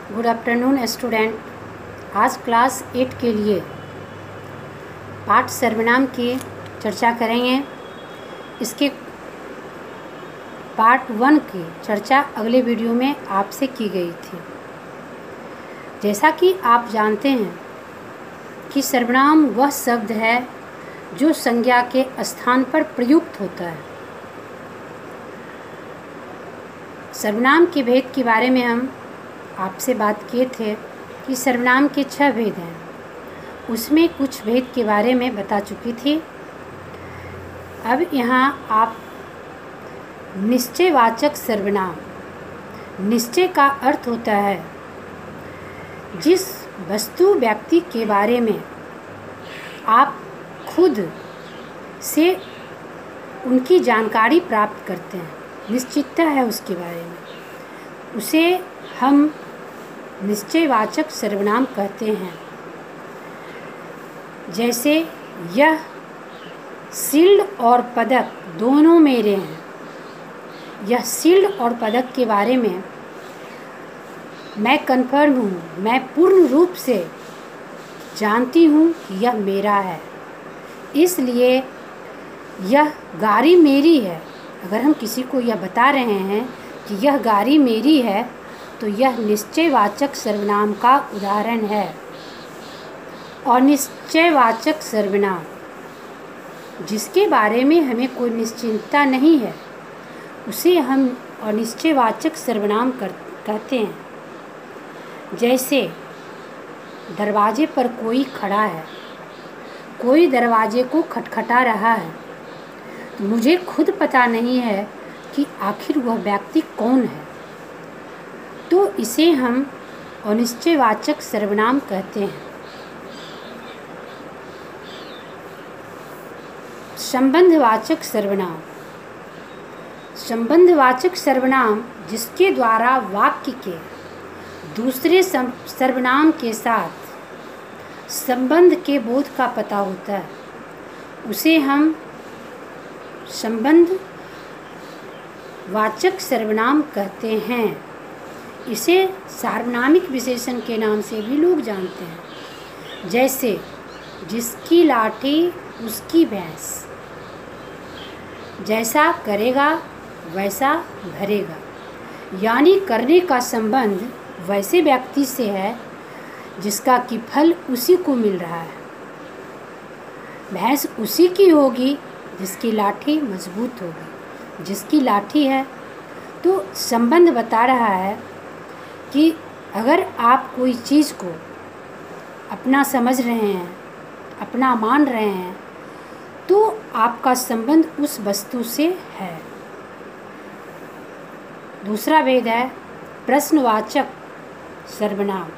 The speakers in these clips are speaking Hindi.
Good afternoon student. आज क्लास 8 के लिए पाठ सर्वनाम की चर्चा करेंगे। इसके पार्ट 1 की चर्चा अगले वीडियो में आपसे की गई थी। जैसा कि आप जानते हैं कि सर्वनाम वह शब्द है जो संज्ञा के स्थान पर प्रयुक्त होता है। सर्वनाम के भेद के बारे में हम आपसे बात किए थे कि सर्वनाम के 6 भेद हैं। उसमें कुछ भेद के बारे में बता चुकी थी। अब यहाँ आप निश्चयवाचक सर्वनाम, निश्चय का अर्थ होता है जिस वस्तु व्यक्ति के बारे में आप खुद से उनकी जानकारी प्राप्त करते हैं, निश्चितता है उसके बारे में, उसे हम निश्चयवाचक सर्वनाम कहते हैं। जैसे यह शील्ड और पदक दोनों मेरे हैं। यह शील्ड और पदक के बारे में मैं कन्फर्म हूँ, मैं पूर्ण रूप से जानती हूँ कि यह मेरा है, इसलिए यह गाड़ी मेरी है। अगर हम किसी को यह बता रहे हैं कि यह गाड़ी मेरी है तो यह निश्चयवाचक सर्वनाम का उदाहरण है। अनिश्चयवाचक सर्वनाम, जिसके बारे में हमें कोई निश्चिंतता नहीं है, उसे हम अनिश्चयवाचक सर्वनाम कहते हैं। जैसे दरवाजे पर कोई खड़ा है, कोई दरवाजे को खटखटा रहा है, तो मुझे खुद पता नहीं है कि आखिर वह व्यक्ति कौन है, तो इसे हम अनिश्चयवाचक सर्वनाम कहते हैं। संबंधवाचक सर्वनाम, संबंधवाचक सर्वनाम जिसके द्वारा वाक्य के दूसरे सर्वनाम के साथ संबंध के बोध का पता होता है, उसे हम संबंधवाचक सर्वनाम कहते हैं। इसे सार्वनामिक विशेषण के नाम से भी लोग जानते हैं। जैसे जिसकी लाठी उसकी भैंस, जैसा करेगा वैसा भरेगा, यानी करने का संबंध वैसे व्यक्ति से है जिसका कि फल उसी को मिल रहा है। भैंस उसी की होगी जिसकी लाठी मजबूत होगी। जिसकी लाठी है तो संबंध बता रहा है कि अगर आप कोई चीज़ को अपना समझ रहे हैं, अपना मान रहे हैं, तो आपका संबंध उस वस्तु से है। दूसरा भेद है प्रश्नवाचक सर्वनाम।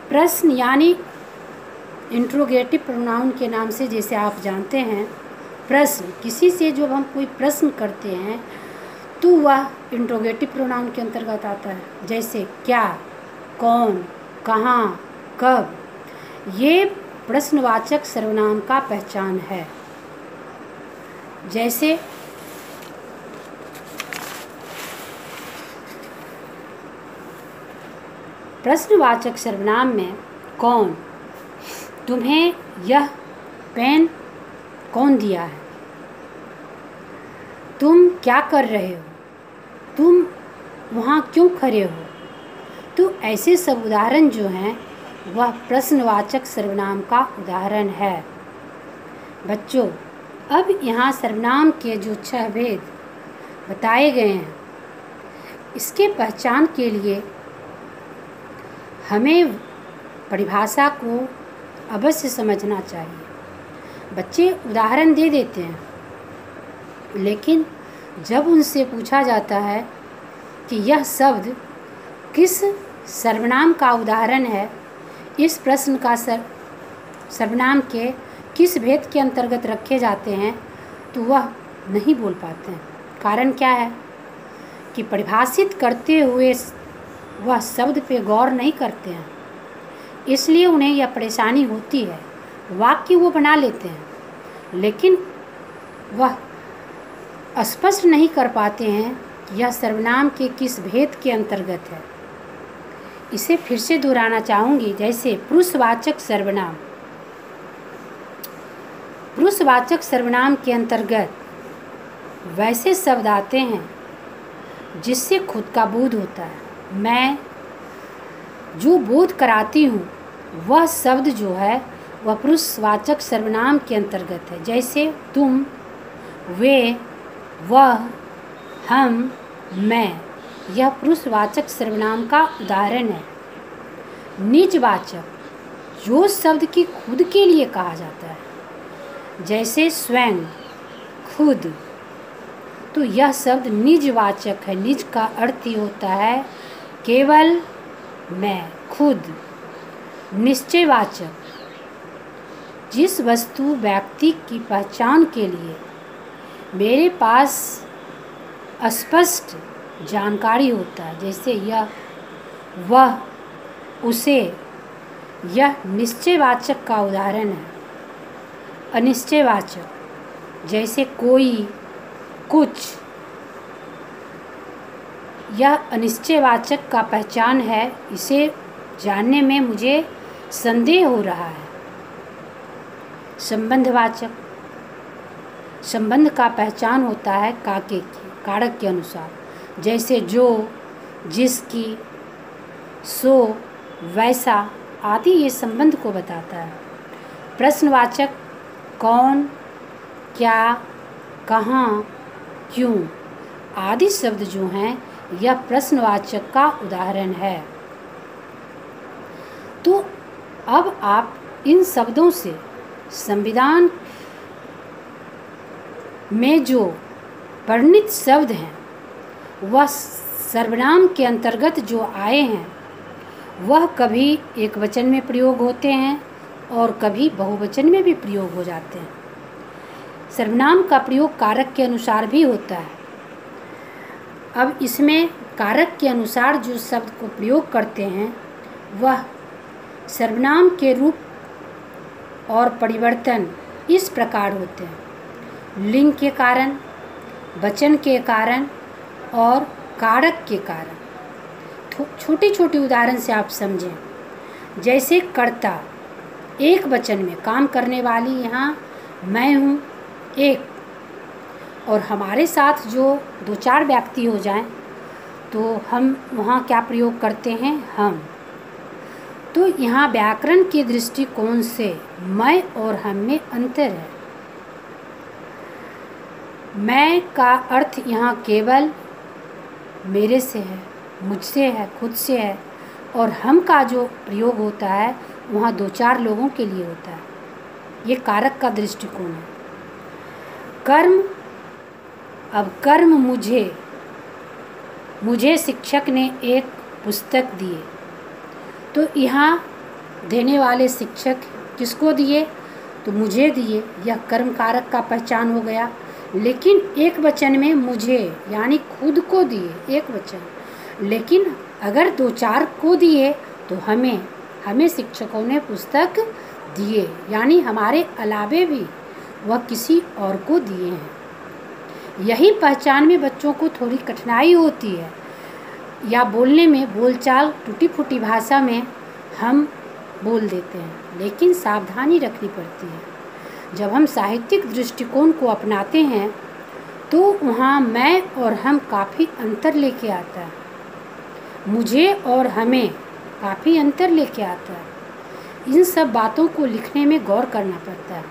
प्रश्न यानी इंट्रोगेटिव प्रोनाउन के नाम से जैसे आप जानते हैं, प्रश्न किसी से जब हम कोई प्रश्न करते हैं तो वह इंट्रोगेटिव प्रोनाउन के अंतर्गत आता है। जैसे क्या, कौन, कहाँ, कब, ये प्रश्नवाचक सर्वनाम का पहचान है। जैसे प्रश्नवाचक सर्वनाम में कौन, तुम्हें यह पेन कौन दिया है, तुम क्या कर रहे हो, तुम वहाँ क्यों खड़े हो, तो ऐसे सब उदाहरण जो हैं वह प्रश्नवाचक सर्वनाम का उदाहरण है। बच्चों, अब यहाँ सर्वनाम के जो 6 भेद बताए गए हैं, इसके पहचान के लिए हमें परिभाषा को अवश्य समझना चाहिए। बच्चे उदाहरण दे देते हैं, लेकिन जब उनसे पूछा जाता है कि यह शब्द किस सर्वनाम का उदाहरण है, इस प्रश्न का सर्वनाम के किस भेद के अंतर्गत रखे जाते हैं, तो वह नहीं बोल पाते हैं। कारण क्या है कि परिभाषित करते हुए वह शब्द पे गौर नहीं करते हैं, इसलिए उन्हें यह परेशानी होती है। वाक्य वो बना लेते हैं, लेकिन वह स्पष्ट नहीं कर पाते हैं कि यह सर्वनाम के किस भेद के अंतर्गत है। इसे फिर से दोहराना चाहूँगी। जैसे पुरुषवाचक सर्वनाम, पुरुषवाचक सर्वनाम के अंतर्गत वैसे शब्द आते हैं जिससे खुद का बोध होता है। मैं जो बोध कराती हूँ वह शब्द जो है वह पुरुषवाचक सर्वनाम के अंतर्गत है। जैसे तुम, वे, वह, हम, मैं, यह पुरुषवाचक सर्वनाम का उदाहरण है। निजवाचक, जो शब्द की खुद के लिए कहा जाता है, जैसे स्वयं, खुद, तो यह शब्द निजवाचक है। निज का अर्थ ही होता है केवल, मैं, खुद। निश्चयवाचक, जिस वस्तु व्यक्ति की पहचान के लिए मेरे पास स्पष्ट जानकारी होता है, जैसे यह, वह, उसे, यह निश्चयवाचक का उदाहरण है। अनिश्चयवाचक, जैसे कोई, कुछ, यह अनिश्चयवाचक का पहचान है। इसे जानने में मुझे संदेह हो रहा है। संबंधवाचक, संबंध का पहचान होता है कारक के अनुसार, जैसे जो, जिसकी, सो, वैसा आदि, ये संबंध को बताता है। प्रश्नवाचक, कौन, क्या, कहाँ, क्यों आदि शब्द जो हैं यह प्रश्नवाचक का उदाहरण है। तो अब आप इन शब्दों से संविधान में जो वर्णित शब्द हैं वह सर्वनाम के अंतर्गत जो आए हैं वह कभी एक वचन में प्रयोग होते हैं और कभी बहुवचन में भी प्रयोग हो जाते हैं। सर्वनाम का प्रयोग कारक के अनुसार भी होता है। अब इसमें कारक के अनुसार जो शब्द को प्रयोग करते हैं वह सर्वनाम के रूप और परिवर्तन इस प्रकार होते हैं: लिंग के कारण, वचन के कारण और कारक के कारण। छोटी छोटी उदाहरण से आप समझें। जैसे कर्ता, एक वचन में काम करने वाली, यहाँ मैं हूँ एक, और हमारे साथ जो दो चार व्यक्ति हो जाएं तो हम वहाँ क्या प्रयोग करते हैं? हम। तो यहाँ व्याकरण के दृष्टिकोण से मैं और हम में अंतर है। मैं का अर्थ यहाँ केवल मेरे से है, मुझसे है, खुद से है, और हम का जो प्रयोग होता है वहाँ दो चार लोगों के लिए होता है। ये कारक का दृष्टिकोण है। कर्म, अब कर्म मुझे शिक्षक ने एक पुस्तक दिए, तो यहाँ देने वाले शिक्षक किसको दिए? तो मुझे दिए, यह कर्म कारक का पहचान हो गया। लेकिन एक वचन में मुझे यानी खुद को दिए, एक वचन। लेकिन अगर दो चार को दिए तो हमें शिक्षकों ने पुस्तक दिए, यानी हमारे अलावे भी वह किसी और को दिए हैं। यही पहचान में बच्चों को थोड़ी कठिनाई होती है, या बोलने में बोलचाल टूटी फूटी भाषा में हम बोल देते हैं, लेकिन सावधानी रखनी पड़ती है। जब हम साहित्यिक दृष्टिकोण को अपनाते हैं तो वहाँ मैं और हम काफ़ी अंतर लेके आता है, मुझे और हमें काफ़ी अंतर लेके आता है। इन सब बातों को लिखने में गौर करना पड़ता है।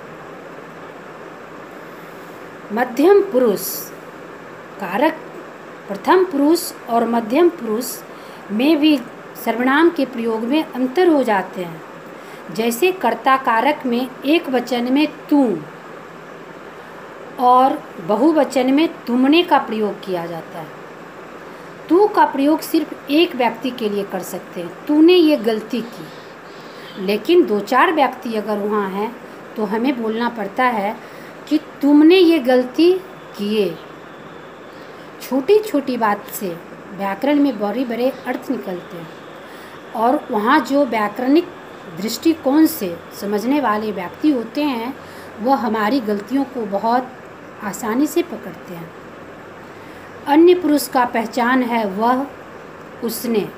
मध्यम पुरुष, कारक प्रथम पुरुष और मध्यम पुरुष में भी सर्वनाम के प्रयोग में अंतर हो जाते हैं। जैसे कर्ता कारक में एक वचन में तुम और बहुवचन में तुमने का प्रयोग किया जाता है। तू का प्रयोग सिर्फ एक व्यक्ति के लिए कर सकते हैं, तूने ये गलती की। लेकिन दो चार व्यक्ति अगर वहाँ हैं तो हमें बोलना पड़ता है कि तुमने ये गलती किए। छोटी छोटी बात से व्याकरण में बड़े बड़े अर्थ निकलते हैं, और वहाँ जो व्याकरणिक दृष्टिकोण से समझने वाले व्यक्ति होते हैं वह हमारी गलतियों को बहुत आसानी से पकड़ते हैं। अन्य पुरुष का पहचान है वह, उसने।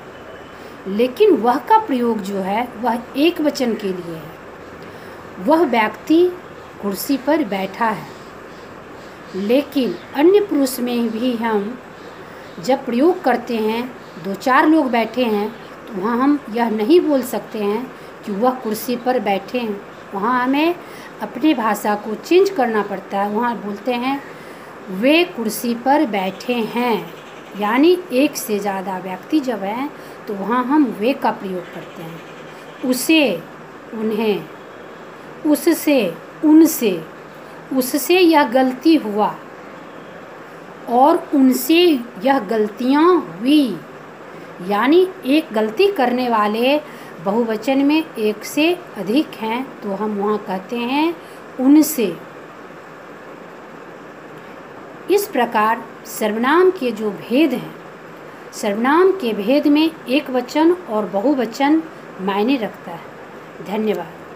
लेकिन वह का प्रयोग जो है वह एक वचन के लिए है। वह व्यक्ति कुर्सी पर बैठा है। लेकिन अन्य पुरुष में भी हम जब प्रयोग करते हैं, 2-4 लोग बैठे हैं, तो वहाँ हम यह नहीं बोल सकते हैं कि वह कुर्सी पर बैठे हैं। वहाँ हमें अपनी भाषा को चेंज करना पड़ता है। वहाँ बोलते हैं वे कुर्सी पर बैठे हैं, यानी एक से ज़्यादा व्यक्ति जब हैं तो वहाँ हम वे का प्रयोग करते हैं। उसे, उन्हें, उससे, उनसे, उससे यह गलती हुआ और उनसे यह गलतियाँ हुई, यानी एक गलती करने वाले बहुवचन में एक से अधिक हैं तो हम वहाँ कहते हैं उनसे। इस प्रकार सर्वनाम के जो भेद हैं, सर्वनाम के भेद में एक वचन और बहुवचन मायने रखता है। धन्यवाद।